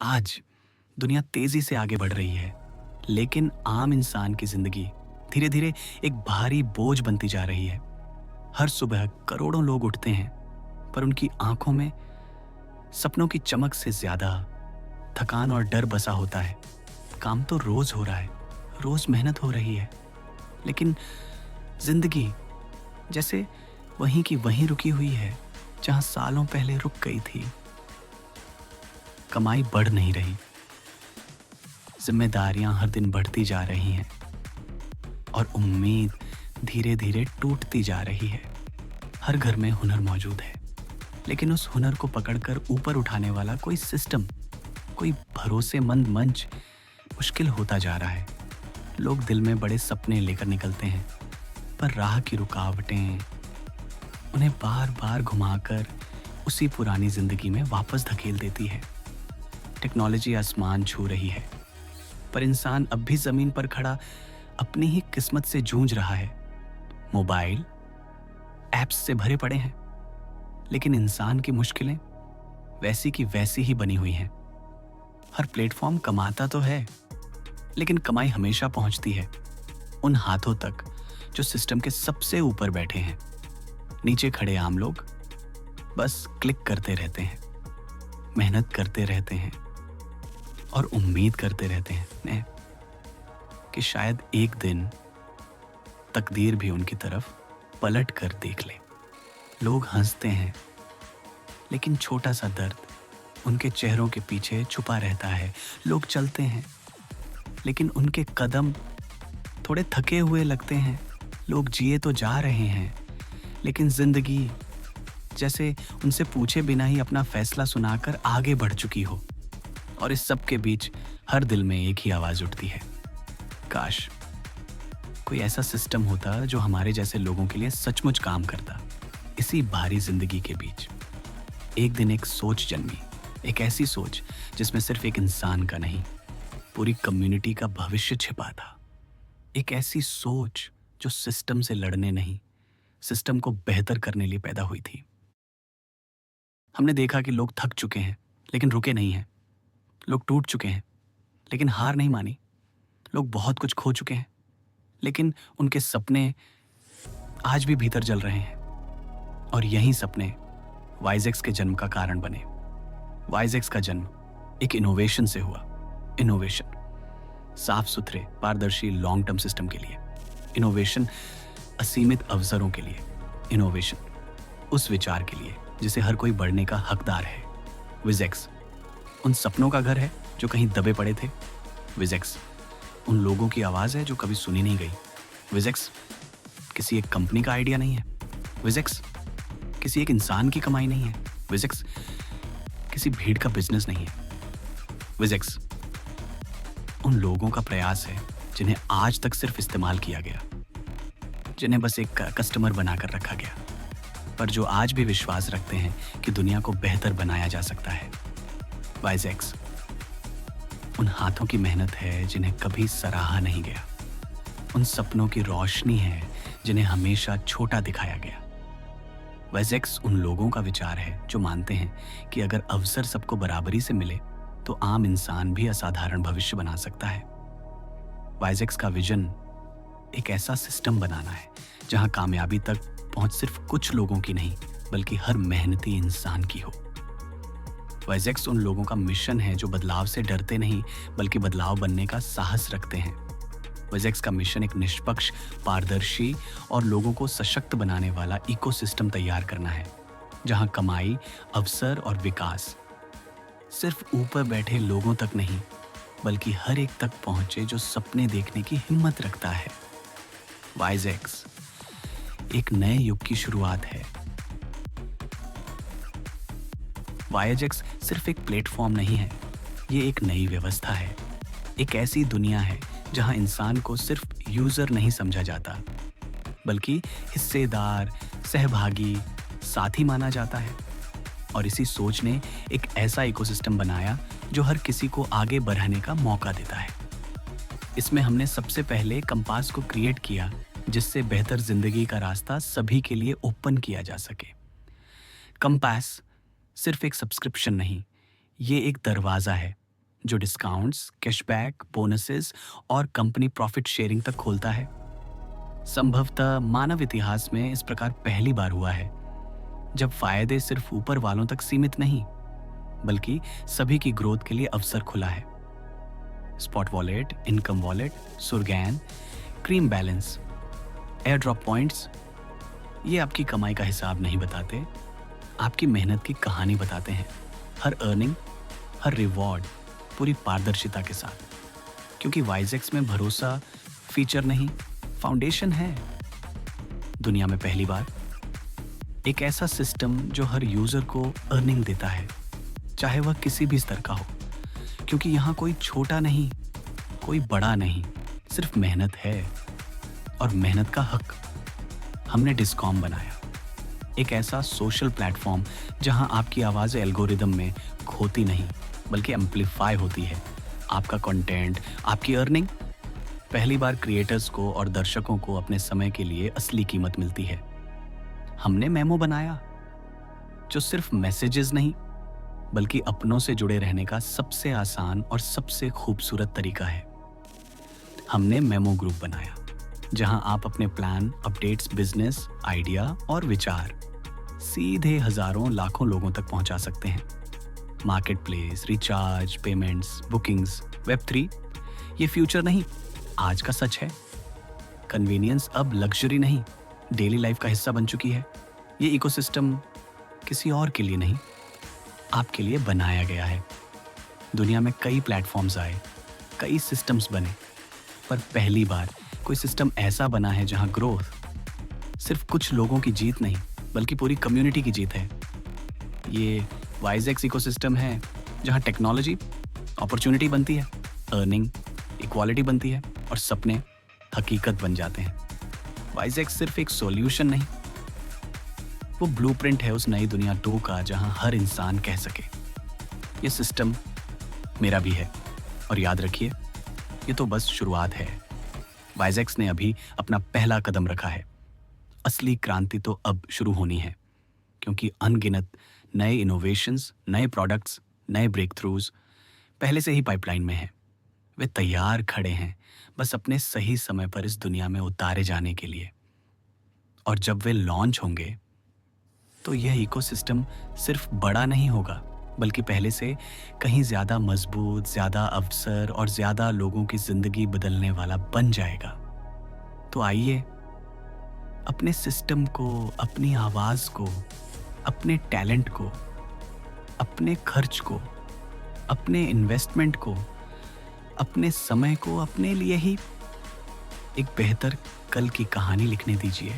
आज दुनिया तेजी से आगे बढ़ रही है, लेकिन आम इंसान की जिंदगी धीरे धीरे एक भारी बोझ बनती जा रही है। हर सुबह करोड़ों लोग उठते हैं, पर उनकी आंखों में सपनों की चमक से ज्यादा थकान और डर बसा होता है। काम तो रोज हो रहा है, रोज मेहनत हो रही है, लेकिन जिंदगी जैसे वहीं की वहीं रुकी हुई है जहां सालों पहले रुक गई थी। कमाई बढ़ नहीं रही, जिम्मेदारियां हर दिन बढ़ती जा रही हैं और उम्मीद धीरे धीरे टूटती जा रही है। हर घर में हुनर मौजूद है, लेकिन उस हुनर को पकड़कर ऊपर उठाने वाला कोई सिस्टम, कोई भरोसेमंद मंच मुश्किल होता जा रहा है। लोग दिल में बड़े सपने लेकर निकलते हैं, पर राह की रुकावटें उन्हें बार बार घुमाकर उसी पुरानी जिंदगी में वापस धकेल देती है। टेक्नोलॉजी आसमान छू रही है, पर इंसान अब भी जमीन पर खड़ा अपनी ही किस्मत से जूझ रहा है। मोबाइल ऐप्स से भरे पड़े हैं, लेकिन इंसान की मुश्किलें वैसी की वैसी ही बनी हुई हैं। हर प्लेटफॉर्म कमाता तो है, लेकिन कमाई हमेशा पहुंचती है उन हाथों तक जो सिस्टम के सबसे ऊपर बैठे हैं। नीचे खड़े आम लोग बस क्लिक करते रहते हैं, मेहनत करते रहते हैं और उम्मीद करते रहते हैं कि शायद एक दिन तकदीर भी उनकी तरफ पलट कर देख ले। लोग हंसते हैं, लेकिन छोटा सा दर्द उनके चेहरों के पीछे छुपा रहता है। लोग चलते हैं, लेकिन उनके कदम थोड़े थके हुए लगते हैं। लोग जिए तो जा रहे हैं, लेकिन जिंदगी जैसे उनसे पूछे बिना ही अपना फैसला सुनाकर आगे बढ़ चुकी हो। और इस सब के बीच हर दिल में एक ही आवाज उठती है, काश कोई ऐसा सिस्टम होता जो हमारे जैसे लोगों के लिए सचमुच काम करता। इसी भारी जिंदगी के बीच एक दिन एक सोच जन्मी, एक ऐसी सोच जिसमें सिर्फ एक इंसान का नहीं, पूरी कम्युनिटी का भविष्य छिपा था। एक ऐसी सोच जो सिस्टम से लड़ने नहीं, सिस्टम को बेहतर करने लिए पैदा हुई थी। हमने देखा कि लोग थक चुके हैं, लेकिन रुके नहीं हैं। लोग टूट चुके हैं, लेकिन हार नहीं मानी। लोग बहुत कुछ खो चुके हैं, लेकिन उनके सपने आज भी भीतर जल रहे हैं। और यही सपने वाइजेक्स के जन्म का कारण बने। वाइजेक्स का जन्म एक इनोवेशन से हुआ। इनोवेशन साफ सुथरे, पारदर्शी लॉन्ग टर्म सिस्टम के लिए। इनोवेशन असीमित अवसरों के लिए। इनोवेशन उस विचार के लिए जिसे हर कोई बढ़ने का हकदार है। विजेक्स उन सपनों का घर है जो कहीं दबे पड़े थे। विजेक्स उन लोगों की आवाज है जो कभी सुनी नहीं गई। विजेक्स किसी एक कंपनी का आइडिया नहीं है। विजेक्स किसी एक इंसान की कमाई नहीं है। विजेक्स किसी भीड़ का बिजनेस नहीं है। विजेक्स उन लोगों का प्रयास है जिन्हें आज तक सिर्फ इस्तेमाल किया गया, जिन्हें बस एक कस्टमर बनाकर रखा गया, पर जो आज भी विश्वास रखते हैं कि दुनिया को बेहतर बनाया जा सकता है। वाइजेक्स उन हाथों की मेहनत है जिन्हें कभी सराहा नहीं गया। उन सपनों की रोशनी है जिन्हें हमेशा छोटा दिखाया गया। वाइजेक्स उन लोगों का विचार है जो मानते हैं कि अगर अवसर सबको बराबरी से मिले तो आम इंसान भी असाधारण भविष्य बना सकता है। वाइजेक्स का विजन एक ऐसा सिस्टम बनाना है जहां कामयाबी तक पहुंच सिर्फ कुछ लोगों की नहीं, बल्कि हर मेहनती इंसान की हो। वाइजेक्स उन लोगों का मिशन है जो बदलाव से डरते नहीं, बल्कि बदलाव बनने का साहस रखते हैं। वाइजेक्स का मिशन एक निष्पक्ष, पारदर्शी और लोगों को सशक्त बनाने वाला इकोसिस्टम तैयार करना है, जहां कमाई, अवसर और विकास सिर्फ ऊपर बैठे लोगों तक नहीं, बल्कि हर एक तक पहुंचे जो सपने देखने की हिम्मत रखता है। वाइजेक्स एक नए युग की शुरुआत है। वाइजेक्स सिर्फ एक प्लेटफॉर्म नहीं है, ये एक नई व्यवस्था है। एक ऐसी दुनिया है जहां इंसान को सिर्फ यूजर नहीं समझा जाता, बल्कि हिस्सेदार, सहभागी, साथी माना जाता है। और इसी सोच ने एक ऐसा इकोसिस्टम बनाया जो हर किसी को आगे बढ़ने का मौका देता है। इसमें हमने सबसे पहले कंपास को क्रिएट किया, जिससे बेहतर जिंदगी का रास्ता सभी के लिए ओपन किया जा सके। कंपास सिर्फ एक सब्सक्रिप्शन नहीं, ये एक दरवाजा है जो डिस्काउंट्स, कैशबैक, बोनसेस और कंपनी प्रॉफिट शेयरिंग तक खोलता है। संभवतः मानव इतिहास में इस प्रकार पहली बार हुआ है, जब फायदे सिर्फ ऊपर वालों तक सीमित नहीं, बल्कि सभी की ग्रोथ के लिए अवसर खुला है। स्पॉट वॉलेट, इनकम वॉलेट, सुरगैन, cream balance, airdrop points, ये आपकी कमाई का हिसाब नहीं बताते, आपकी मेहनत की कहानी बताते हैं। हर अर्निंग, हर रिवॉर्ड पूरी पारदर्शिता के साथ, क्योंकि वाइजेक्स में भरोसा फीचर नहीं, फाउंडेशन है। दुनिया में पहली बार एक ऐसा सिस्टम जो हर यूजर को अर्निंग देता है, चाहे वह किसी भी स्तर का हो, क्योंकि यहाँ कोई छोटा नहीं, कोई बड़ा नहीं, सिर्फ मेहनत है और मेहनत का हक। हमने डिस्कॉम बनाया, एक ऐसा सोशल प्लेटफॉर्म जहां आपकी आवाज़ एल्गोरिदम में खोती नहीं, बल्कि एम्पलीफाई होती है। आपका कंटेंट, आपकी अर्निंग। पहली बार क्रिएटर्स को और दर्शकों को अपने समय के लिए असली कीमत मिलती है। हमने मेमो बनाया, जो सिर्फ मैसेजेस नहीं, बल्कि अपनों से जुड़े रहने का सबसे आसान और सबसे खूबसूरत तरीका है। हमने मेमो ग्रुप बनाया, जहां आप अपने प्लान, अपडेट्स, बिजनेस, आइडिया और विचार सीधे हजारों लाखों लोगों तक पहुंचा सकते हैं। Market place, recharge, payments, bookings, Web3, ये फ्यूचर नहीं, आज का सच है। कन्वीनियंस अब लग्जरी नहीं, डेली लाइफ का हिस्सा बन चुकी है। ये इकोसिस्टम किसी और के लिए नहीं, आपके लिए बनाया गया है। दुनिया में कई प्लेटफॉर्म्स आए, कई सिस्टम्स बने, पर पहली बार कोई सिस्टम ऐसा बना है जहां ग्रोथ सिर्फ कुछ लोगों की जीत नहीं, बल्कि पूरी कम्युनिटी की जीत है। ये वाइजेक्स इकोसिस्टम है, जहां टेक्नोलॉजी अपॉर्चुनिटी बनती है, अर्निंग इक्वालिटी बनती है और सपने हकीकत बन जाते हैं। वाइजेक्स सिर्फ एक सॉल्यूशन नहीं, वो ब्लूप्रिंट है उस नई दुनिया 2 का, जहां हर इंसान कह सके ये सिस्टम मेरा भी है। और याद रखिए, ये तो बस शुरुआत है। वाइजेक्स ने अभी अपना पहला कदम रखा है। असली क्रांति तो अब शुरू होनी है, क्योंकि अनगिनत नए इनोवेशंस, नए प्रोडक्ट्स, नए ब्रेक थ्रूज पहले से ही पाइपलाइन में हैं। वे तैयार खड़े हैं, बस अपने सही समय पर इस दुनिया में उतारे जाने के लिए। और जब वे लॉन्च होंगे, तो यह इकोसिस्टम सिर्फ बड़ा नहीं होगा, बल्कि पहले से कहीं ज्यादा मजबूत, ज्यादा अवसर और ज्यादा लोगों की जिंदगी बदलने वाला बन जाएगा। तो आइए, अपने सिस्टम को, अपनी आवाज को, अपने टैलेंट को, अपने खर्च को, अपने इन्वेस्टमेंट को, अपने समय को अपने लिए ही एक बेहतर कल की कहानी लिखने दीजिए।